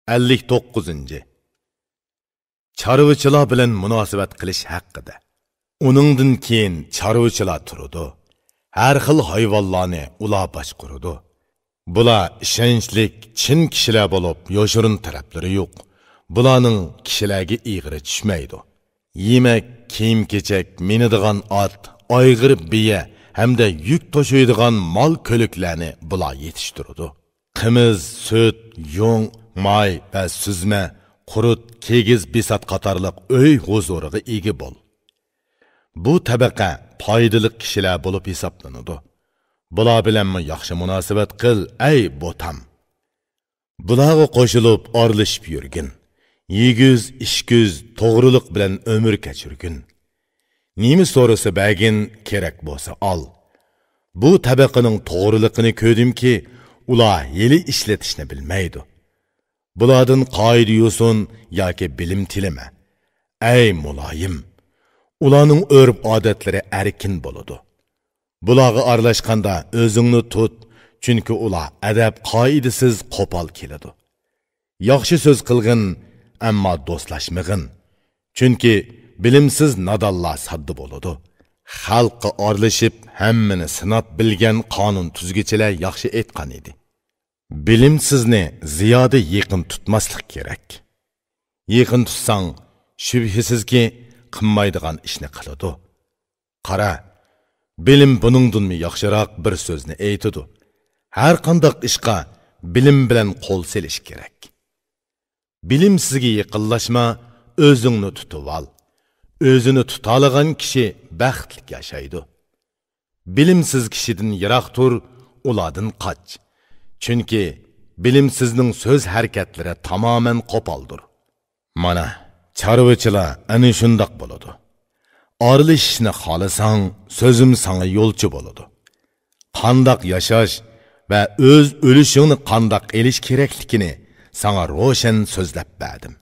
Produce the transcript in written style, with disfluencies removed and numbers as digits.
59. Chorvachilar bilan munosabat qilish haqida. Uningdan keyin chorvachilar turadi. Har xil hayvonlarni ular boshqaradi. Bular ishonchlik, chin kishilar bo'lib, yoshirin taraflari yo'q. Bularning kishilarga ig'iri tushmaydi. Yemak, kiyim-kechak, minadigan ot, ayg'ir biya hamda yuk to'shaydigan mol ko'liklarni bular yetishtiradi. Qimiz, süt, yung, may va süzme, qurut, kegiz, bisat qatorliq uy huzuriga ega bo'l. Bu tabaqa foydali kishilar bo'lib hisoblanadi. Bular bilan yaxshi munosabat qil, ey botam. Bularga qo'shilib orlishib yurgin. Yigiz, ishgiz, to'g'riliq bilan umr kechirgin. Nima so'rasa bagin, kerak bo'lsa ol. Bu tabaqaning to'g'riliqini ko'rdimki, ular yeli ishlatishni bilmaydi. Bulardan qoida yo'sin yoki bilim tilama. Ey muloyim, ularning o'rib odatlari erkin bo'ladi. Bularga aralashganda o'zingni tut, chunki ular adab qoidasiz qo'pol keladi. Yaxshi so'z qilgin, ammo do'stlashmag'in, chunki bilimsiz nadonlar saddi bo'ladi. Xalqqa aralashib hammani sinab bilgan qonun tuzgichilar yaxshi aytgan edi. Bilimsizni ziyoda yaqin tutmaslik kerak. Yaqin tutsang, shubhisizki qilmaydigan ishni qiladi. Qara, bilim buningdanmi yaxshiroq bir so'zni aytadi. Har qanday ishqa bilim bilan qo'l selish kerak. Bilimsizga yaqinlashma, o'zingni tutib ol. O'zini tutalagan kishi baxtli yashaydi. Bilimsiz kishidan yiroq tur, ulardan qoch. Chunki bilimsizning so'z harakatlari tamoman qo'poldir. Mana, chorvachilar ana shundoq bo'ladi. Orlishishni xohlasang, so'zim senga yo'lchi bo'ladi. Qandoq yashash va o'z o'lishingni qandoq elish kerakligini sana ro'shan so'zlab berdim.